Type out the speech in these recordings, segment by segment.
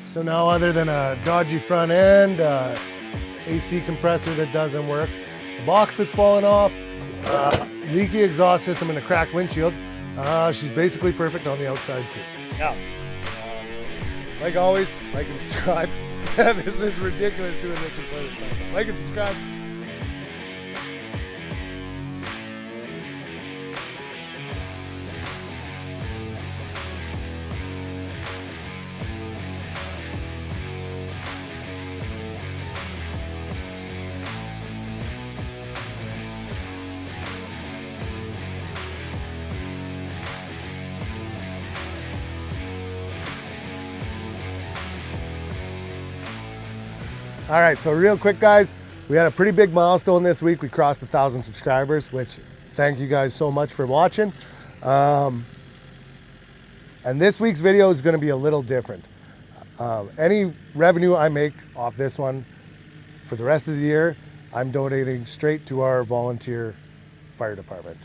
So now, other than a dodgy front end, AC compressor that doesn't work, a box that's fallen off, leaky exhaust system and a cracked windshield, she's basically perfect on the outside too. Now, like always, like and subscribe. This is ridiculous doing this in front of the like and subscribe. All right, so real quick, guys, we had a pretty big milestone this week. We crossed 1,000 subscribers, which thank you guys so much for watching. And this week's video is going to be a little different. Any revenue I make off this one for the rest of the year, I'm donating straight to our volunteer fire department.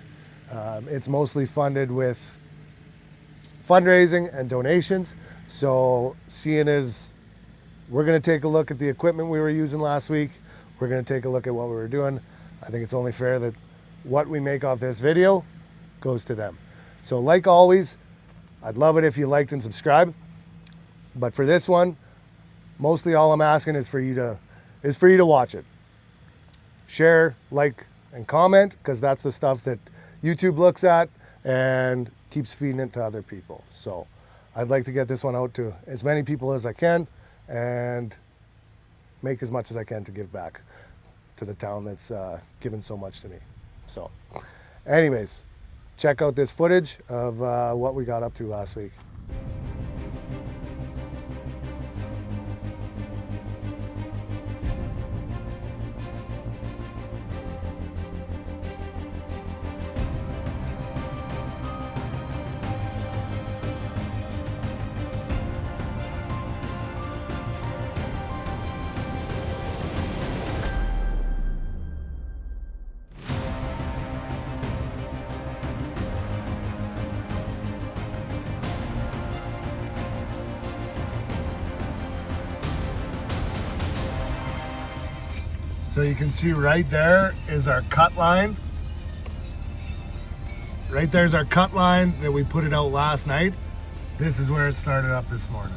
It's mostly funded with fundraising and donations. So seeing as we're going to take a look at the equipment we were using last week, we're going to take a look at what we were doing. I think it's only fair that what we make off this video goes to them. So like always, I'd love it if you liked and subscribed. But for this one, mostly all I'm asking is for you to watch it. Share, like, and comment, because that's the stuff that YouTube looks at and keeps feeding it to other people. So I'd like to get this one out to as many people as I can and make as much as I can to give back to the town that's given so much to me. So anyways, check out this footage of what we got up to last week. So you can see right there is our cut line. Right there's our cut line that we put it out last night. This is where it started up this morning.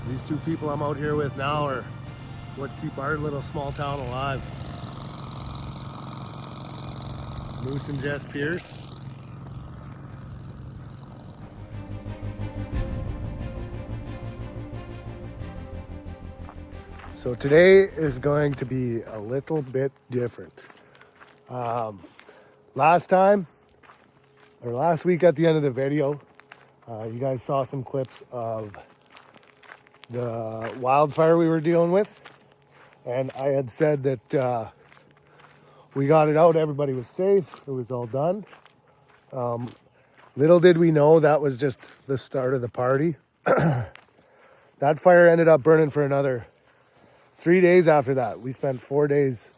These two people I'm out here with now are what keep our little small town alive. Moose and Jess Pierce. So today is going to be a little bit different. Last week at the end of the video, you guys saw some clips of the wildfire we were dealing with. And I had said that we got it out, everybody was safe, it was all done. Little did we know that was just the start of the party. That fire ended up burning for another 3 days after that. We spent 4 days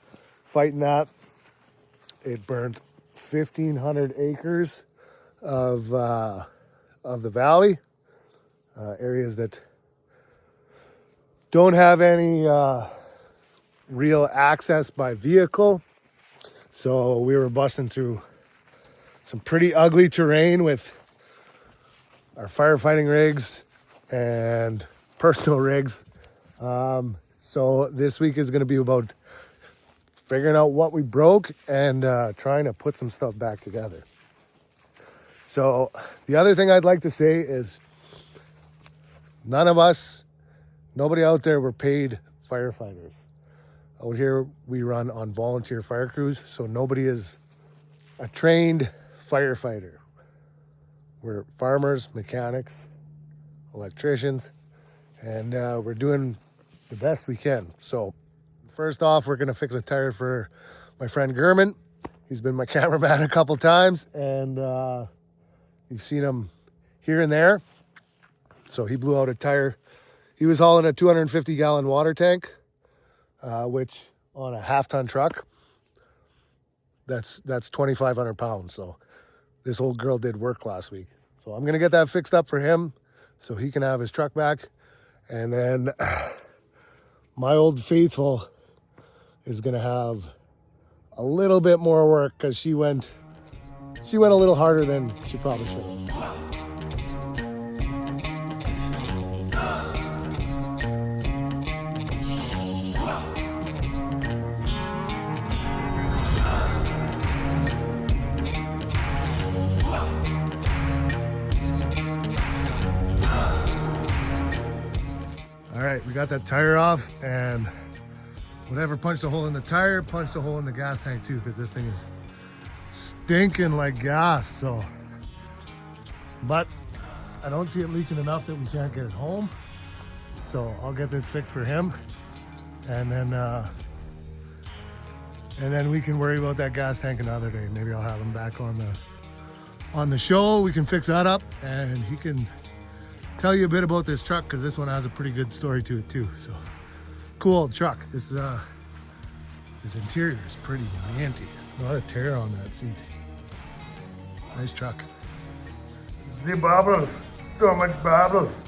fighting that. It burned 1,500 acres of the valley, areas that don't have any real access by vehicle. So we were busting through some pretty ugly terrain with our firefighting rigs and personal rigs. So this week is going to be about figuring out what we broke and trying to put some stuff back together. So the other thing I'd like to say is nobody out there were paid firefighters. Out here we run on volunteer fire crews, so nobody is a trained firefighter. We're farmers, mechanics, electricians, and we're doing the best we can. So first off, we're gonna fix a tire for my friend German. He's been my cameraman a couple times, and you've seen him here and there. So he blew out a tire. He was hauling a 250-gallon water tank, which on a half-ton truck, that's 2,500 pounds. So this old girl did work last week. So I'm gonna get that fixed up for him so he can have his truck back. And then my old faithful is gonna have a little bit more work because she went a little harder than she probably should have. All right, we got that tire off, and whatever punched a hole in the tire punched a hole in the gas tank too, because this thing is stinking like gas. So, but I don't see it leaking enough that we can't get it home. So I'll get this fixed for him, and then we can worry about that gas tank another day. Maybe I'll have him back on the show. We can fix that up, and he can tell you a bit about this truck, because this one has a pretty good story to it too. So cool old truck. This interior is pretty minty. A lot of tear on that seat. Nice truck. The bubbles, so much bubbles.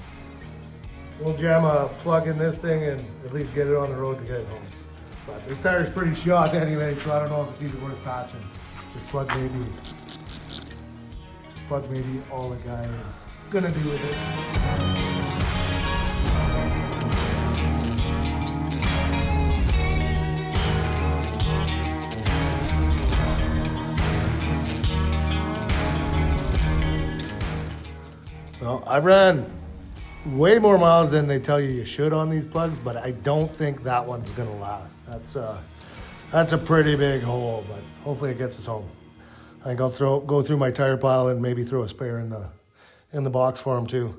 We'll jam a plug in this thing and at least get it on the road to get it home. But this tire is pretty shot anyway, so I don't know if it's even worth patching. Just plug maybe all the guy is gonna do with it. Well, I ran way more miles than they tell you should on these plugs, but I don't think that one's gonna last. That's a pretty big hole, but hopefully it gets us home. I think I'll go through my tire pile and maybe throw a spare in the box for him too.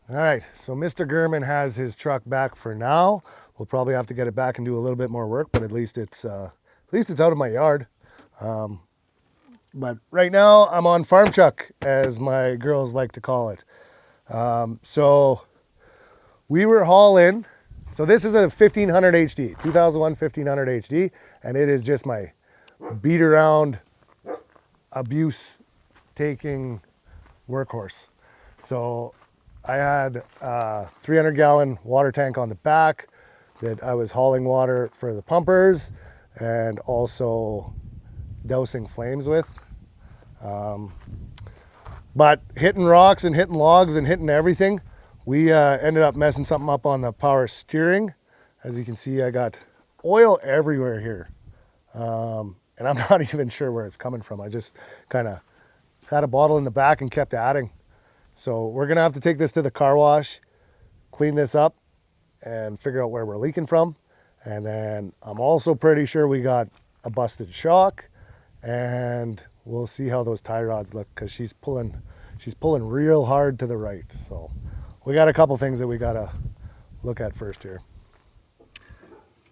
All right, so Mr. German has his truck back for now. We'll probably have to get it back and do a little bit more work, but at least it's out of my yard. But right now I'm on farm truck, as my girls like to call it. So we were hauling. So this is a 1500 HD, 2001 1500 HD, and it is just my beat around, abuse taking workhorse. So I had a 300-gallon water tank on the back that I was hauling water for the pumpers and also dousing flames with. But hitting rocks and hitting logs and hitting everything, we ended up messing something up on the power steering. As you can see, I got oil everywhere here. And I'm not even sure where it's coming from. I just kind of had a bottle in the back and kept adding. So we're gonna have to take this to the car wash, clean this up, and figure out where we're leaking from. And then I'm also pretty sure we got a busted shock. and we'll see how those tie rods look, because she's pulling real hard to the right. So we got a couple things that we gotta look at first here.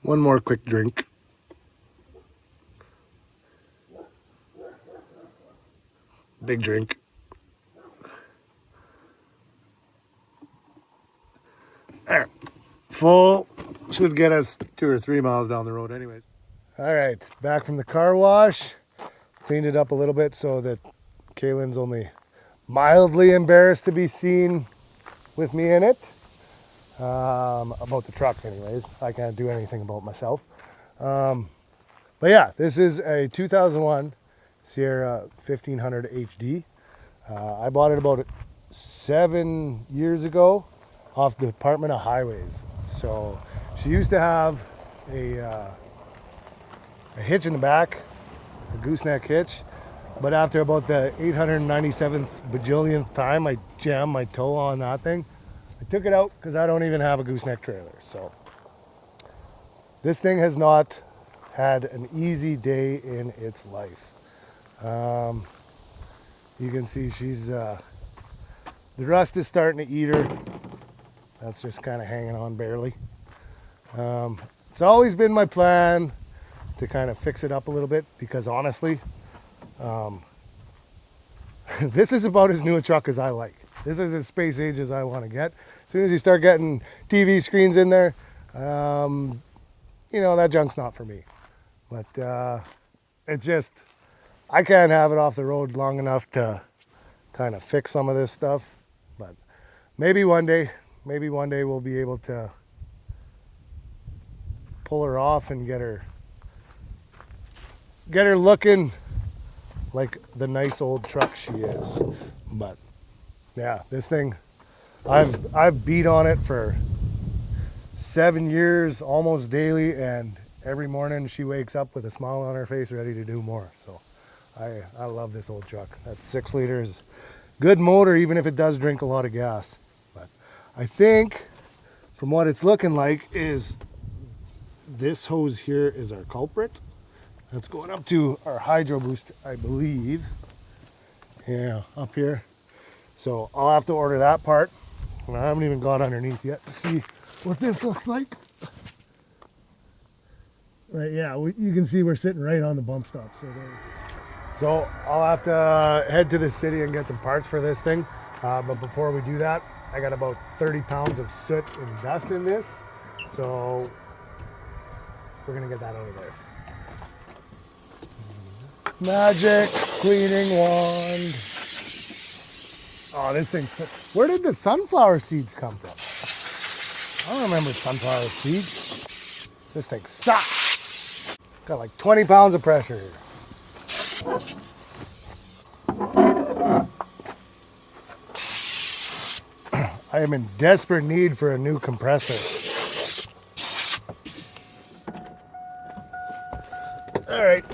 One more quick drink. Big drink. There. Full. Should get us 2 or 3 miles down the road anyways. All right, back from the car wash. Cleaned it up a little bit so that Kaylin's only mildly embarrassed to be seen with me in it. About the truck anyways. I can't do anything about myself. But yeah, this is a 2001 Sierra 1500 HD. I bought it about 7 years ago off the Department of Highways. So she used to have a hitch in the back, a gooseneck hitch. But after about the 897th bajillionth time I jammed my toe on that thing, I took it out because I don't even have a gooseneck trailer. So this thing has not had an easy day in its life. You can see she's the rust is starting to eat her. That's just kind of hanging on barely. It's always been my plan to kind of fix it up a little bit, because honestly, this is about as new a truck as I like. This is as space age as I want to get. As soon as you start getting TV screens in there, you know, that junk's not for me. But it just, I can't have it off the road long enough to kind of fix some of this stuff. But maybe one day we'll be able to pull her off and get her looking like the nice old truck she is. But yeah, this thing, I've beat on it for 7 years almost daily, and every morning she wakes up with a smile on her face ready to do more. So I love this old truck. That 6 liters, good motor even if it does drink a lot of gas. But I think from what it's looking like is this hose here is our culprit. That's going up to our hydro boost, I believe. Yeah, up here. So I'll have to order that part. And I haven't even got underneath yet to see what this looks like. But yeah, you can see we're sitting right on the bump stop. So I'll have to head to the city and get some parts for this thing. But before we do that, I got about 30 pounds of soot and dust in this. So we're gonna get that out of there. Magic cleaning wand. Oh, this thing, where did the sunflower seeds come from? I don't remember sunflower seeds. This thing sucks. Got like 20 pounds of pressure here. I am in desperate need for a new compressor. All right.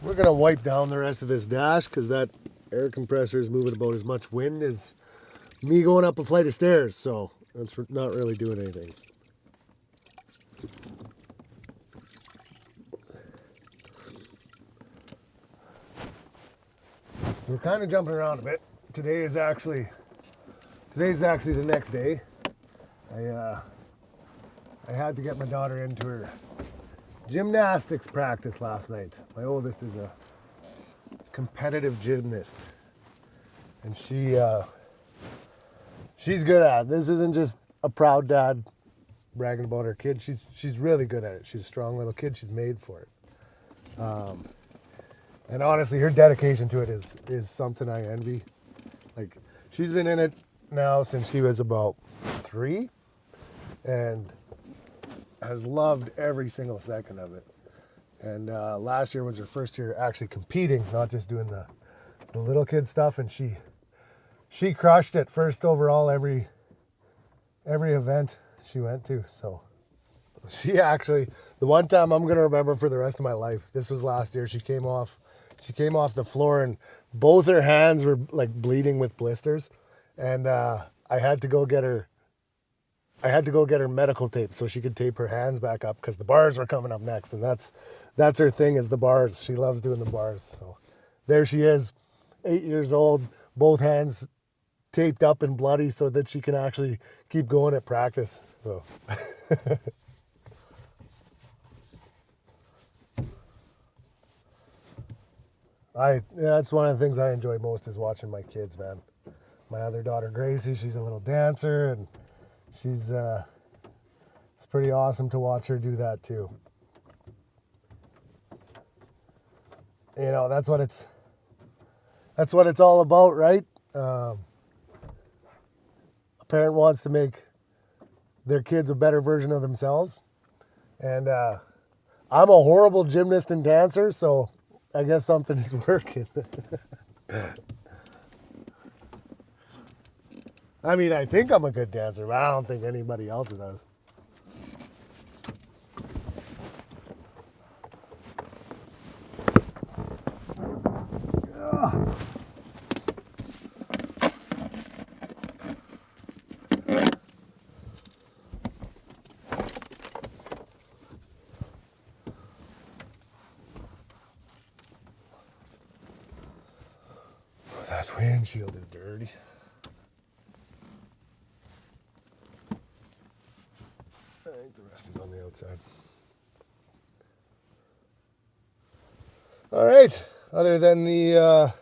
We're gonna wipe down the rest of this dash because that air compressor is moving about as much wind as me going up a flight of stairs, so that's not really doing anything. We're kind of jumping around a bit. Today's actually the next day. I had to get my daughter into her gymnastics practice last night. My oldest is a competitive gymnast, and she's good at it. This isn't just a proud dad bragging about her kid. She's really good at it. She's a strong little kid. She's made for it. And honestly, her dedication to it is something I envy. Like, she's been in it now since she was about 3, and has loved every single second of it. And last year was her first year actually competing, not just doing the little kid stuff, and she crushed it, first overall every event she went to. So she actually, the one time I'm gonna remember for the rest of my life, this was last year. She came off the floor and both her hands were like bleeding with blisters, and I had to go get her I had to go get her medical tape so she could tape her hands back up because the bars were coming up next, and that's her thing, is the bars. She loves doing the bars. So there she is, 8 years old, both hands taped up and bloody so that she can actually keep going at practice. So that's one of the things I enjoy most, is watching my kids, man. My other daughter Gracie, she's a little dancer, and she's it's pretty awesome to watch her do that too. You know, that's what it's all about, right? A parent wants to make their kids a better version of themselves, and I'm a horrible gymnast and dancer, so I guess something is working. I mean, I think I'm a good dancer, but I don't think anybody else is. That windshield is dirty. I think the rest is on the outside. All right, other than the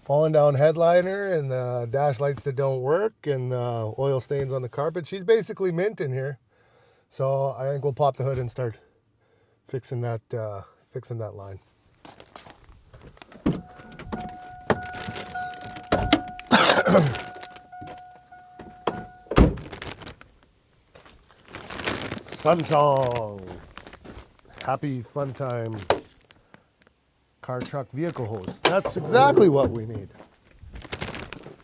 falling down headliner and the dash lights that don't work and the oil stains on the carpet, she's basically mint in here. So I think we'll pop the hood and start fixing that line. Sun song. Happy fun time. Car, truck, vehicle hose. That's exactly what we need.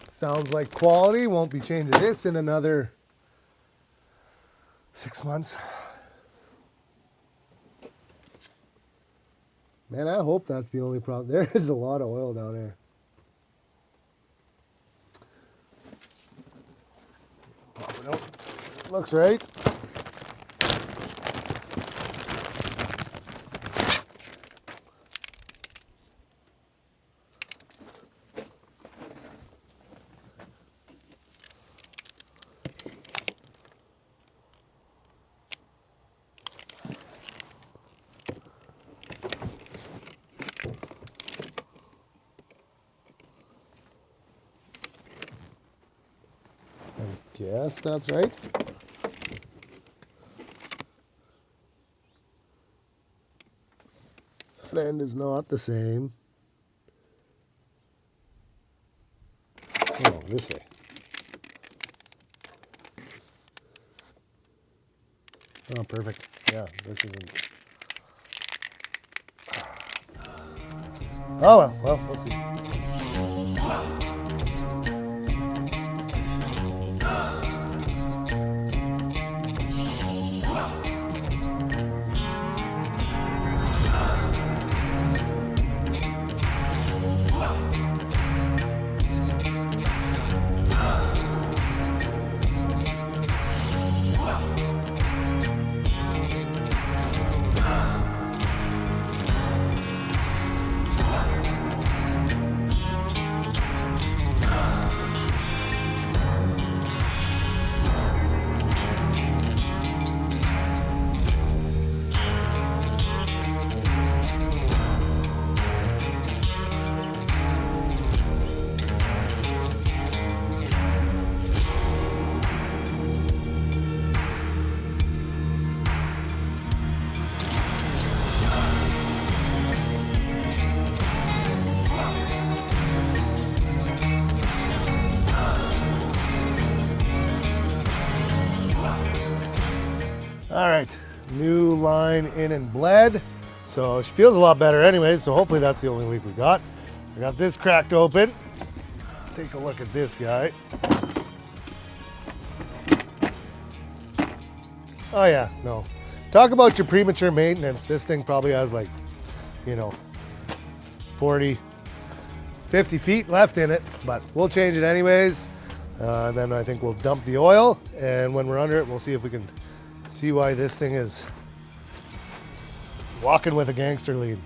Sounds like quality. Won't be changing this in another 6 months. Man, I hope that's the only problem. There is a lot of oil down there. Pop it out. Looks right. Yes, that's right. That end is not the same. Oh, this way. Oh, perfect. Yeah, this isn't. Oh, well, we'll see. All right, new line in and bled. So she feels a lot better anyways, so hopefully that's the only leak we got. I got this cracked open. Take a look at this guy. Oh yeah, no. Talk about your premature maintenance. This thing probably has like, 40, 50 feet left in it, but we'll change it anyways. Then I think we'll dump the oil, and when we're under it, we'll see if we can see why this thing is walking with a gangster lead.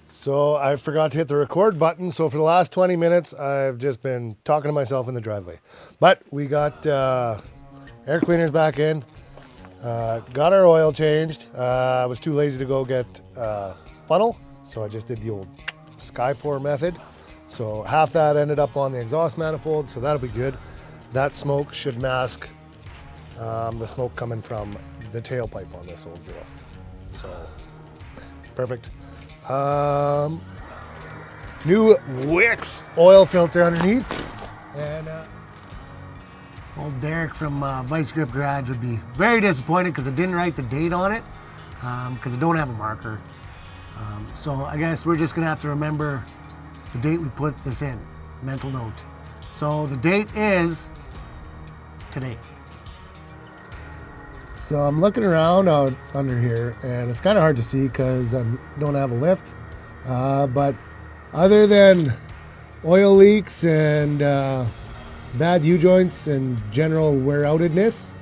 So I forgot to hit the record button, so for the last 20 minutes, I've just been talking to myself in the driveway. But we got air cleaners back in, got our oil changed. I was too lazy to go get funnel, so I just did the old sky pour method. So half that ended up on the exhaust manifold, so that'll be good. That smoke should mask the smoke coming from the tailpipe on this old girl. So perfect. New Wix oil filter underneath, and old Derek from Vice Grip Garage would be very disappointed because I didn't write the date on it because I don't have a marker. So I guess we're just gonna have to remember the date we put this in. Mental note. So the date is today. So I'm looking around out under here, and it's kind of hard to see because I don't have a lift. But other than oil leaks and bad U-joints and general wear-outedness,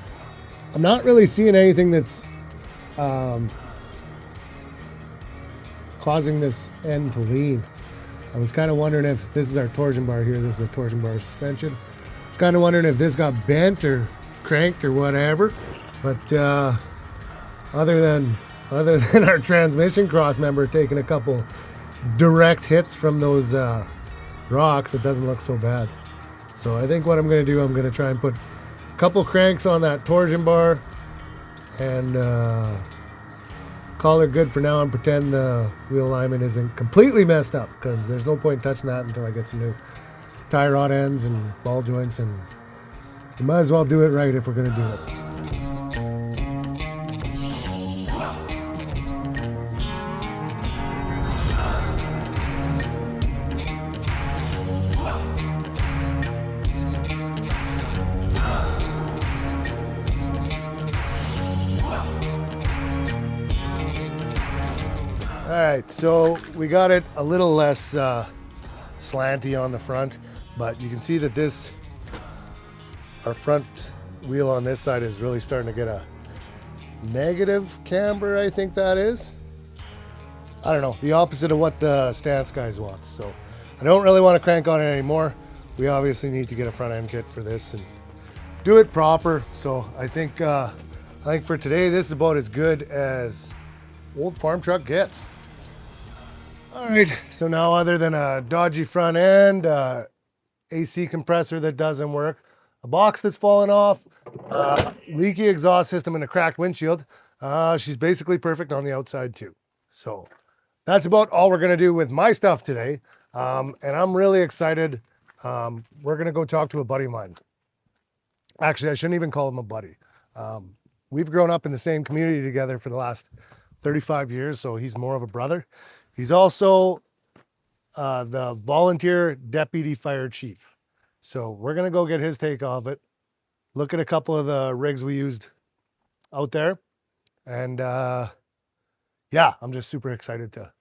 I'm not really seeing anything that's causing this end to lean. I was kind of wondering if this is our torsion bar here. This is a torsion bar suspension. I was kind of wondering if this got bent or cranked or whatever. But other than our transmission cross member taking a couple direct hits from those rocks, it doesn't look so bad. So I think what I'm going to do, I'm going to try and put a couple cranks on that torsion bar and call her good for now and pretend the wheel alignment isn't completely messed up, because there's no point touching that until I get some new tie rod ends and ball joints, and we might as well do it right if we're going to do it. All right, so we got it a little less slanty on the front, but you can see that our front wheel on this side is really starting to get a negative camber, I think that is. I don't know, the opposite of what the stance guys want. So I don't really want to crank on it anymore. We obviously need to get a front end kit for this and do it proper. So I think for today, this is about as good as old farm truck gets. All right, so now other than a dodgy front end, AC compressor that doesn't work, a box that's fallen off, leaky exhaust system, and a cracked windshield, she's basically perfect on the outside too. So that's about all we're gonna do with my stuff today. And I'm really excited. We're gonna go talk to a buddy of mine. Actually, I shouldn't even call him a buddy. We've grown up in the same community together for the last 35 years, so he's more of a brother. He's also the volunteer deputy fire chief. So we're going to go get his take of it, look at a couple of the rigs we used out there. And yeah, I'm just super excited to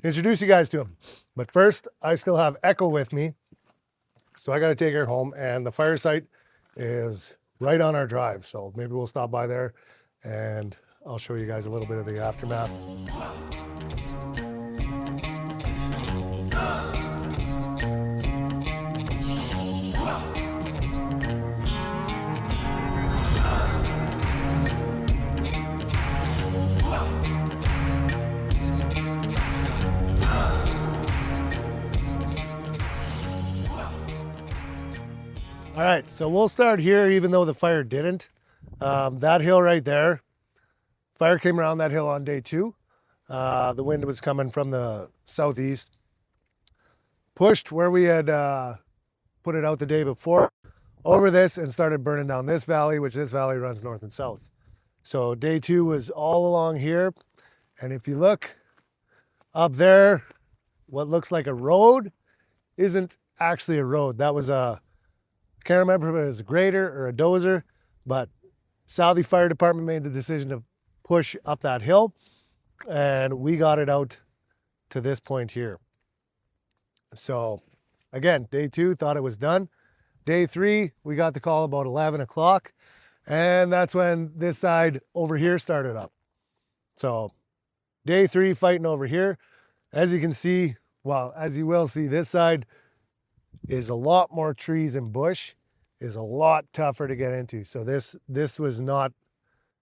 introduce you guys to him. But first, I still have Echo with me. So I got to take her home, and the fire site is right on our drive. So maybe we'll stop by there and I'll show you guys a little bit of the aftermath. All right, so we'll start here, even though the fire didn't. That hill right there, fire came around that hill on day 2. The wind was coming from the southeast, pushed where we had put it out the day before over this and started burning down this valley, which this valley runs north and south. So day 2 was all along here. And if you look up there, what looks like a road isn't actually a road. That was a, I can't remember if it was a grader or a dozer, but Southie Fire Department made the decision to push up that hill, and we got it out to this point here. So again, day 2, thought it was done. Day 3, we got the call about 11 o'clock, and that's when this side over here started up. So day 3, fighting over here. As you can see, well, as you will see, this side is a lot more trees and bush, is a lot tougher to get into. So this was not,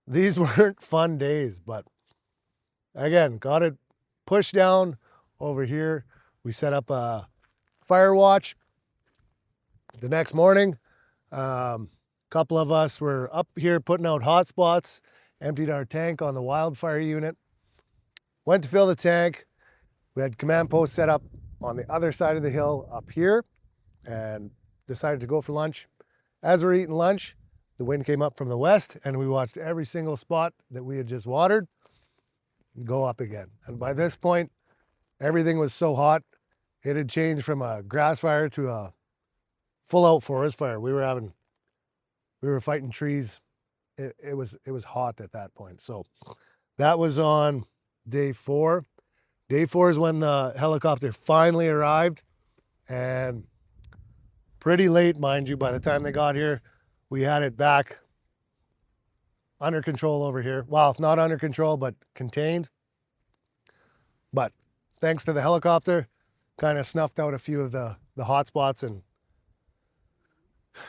these weren't fun days, but again, got it pushed down over here. We set up a fire watch. The next morning, couple of us were up here putting out hot spots, emptied our tank on the Wildfire unit, went to fill the tank. We had command post set up on the other side of the hill up here, and decided to go for lunch. As we're eating lunch, the wind came up from the west, and we watched every single spot that we had just watered go up again. And by this point, everything was so hot, it had changed from a grass fire to a full-out forest fire. We were fighting trees. It was hot at that point. So that was on day 4. Day 4 is when the helicopter finally arrived, and pretty late, mind you. By the time they got here, we had it back under control over here. Well, not under control, but contained. But thanks to the helicopter, kind of snuffed out a few of the hot spots, and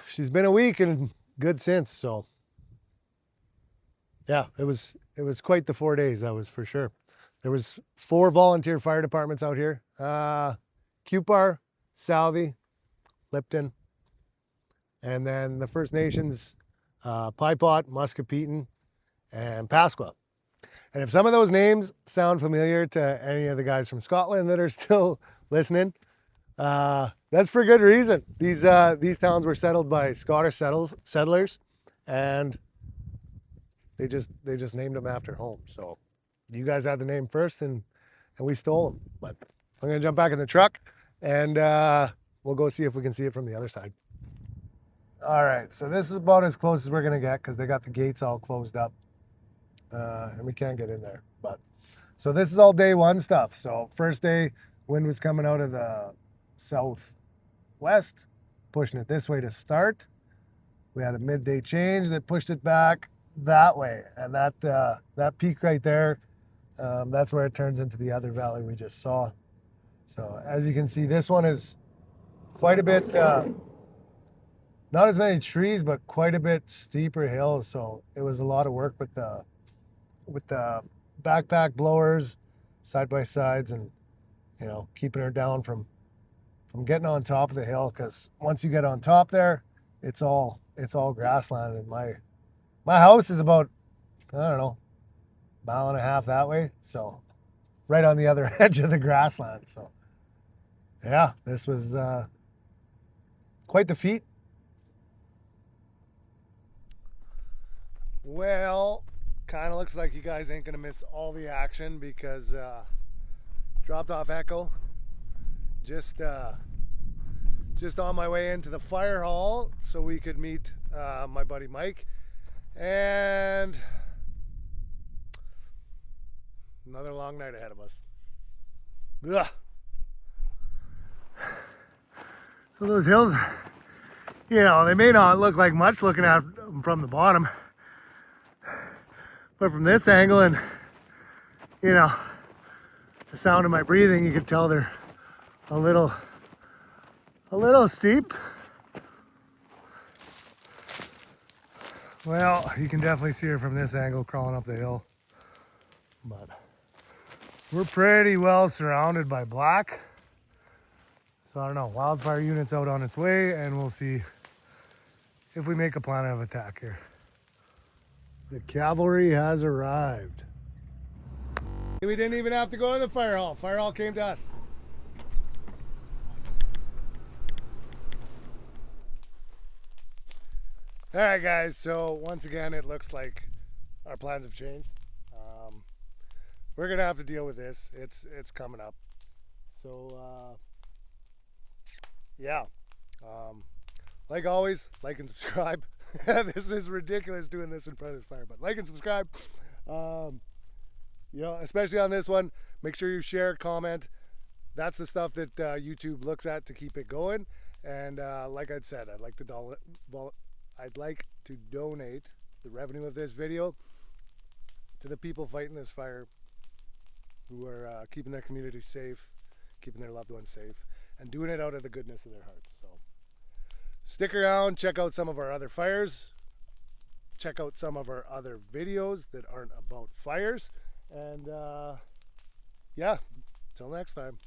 she's been a week and good since. So yeah, it was quite the 4 days, that was for sure. There was 4 volunteer fire departments out here. Cupar, Salvi, Lipton, and then the First Nations, Pipot, Muscapetun, and Pasqua. And if some of those names sound familiar to any of the guys from Scotland that are still listening, that's for good reason. These towns were settled by Scottish settlers, and they just named them after home. So you guys had the name first, and we stole them. But I'm gonna jump back in the truck, and we'll go see if we can see it from the other side. All right, so this is about as close as we're gonna get, because they got the gates all closed up, and we can't get in there. But so this is all day 1 stuff. So first day, wind was coming out of the southwest, pushing it this way to start. We had a midday change that pushed it back that way, and that peak right there, that's where it turns into the other valley we just saw. So as you can see, this one is quite a bit, not as many trees, but quite a bit steeper hills. So it was a lot of work with the backpack blowers, side by sides, and keeping her down from getting on top of the hill, because once you get on top there, it's all grassland. And my house is about, I don't know, 1.5 miles that way, so right on the other edge of the grassland. So yeah, this was quite the feat. Well, kind of looks like you guys ain't gonna miss all the action, because dropped off Echo just on my way into the fire hall so we could meet my buddy Mike, and another long night ahead of us. Ugh. So those hills, they may not look like much looking at them from the bottom, but from this angle, and the sound of my breathing, you can tell they're a little steep. Well, you can definitely see her from this angle crawling up the hill, but we're pretty well surrounded by black. So I don't know, Wildfire unit's out on its way, and we'll see if we make a plan of attack here. The cavalry has arrived. We didn't even have to go in the fire hall. Fire hall came to us. All right, guys, so once again, it looks like our plans have changed. We're gonna have to deal with this. It's coming up. So yeah, like always, like and subscribe. This is ridiculous doing this in front of this fire, but like and subscribe. Especially on this one, make sure you share, comment, that's the stuff that YouTube looks at to keep it going. And like I said, I'd like to donate the revenue of this video to the people fighting this fire, who are keeping their community safe, keeping their loved ones safe, and doing it out of the goodness of their hearts. So stick around, check out some of our other fires, check out some of our other videos that aren't about fires, and yeah, till next time.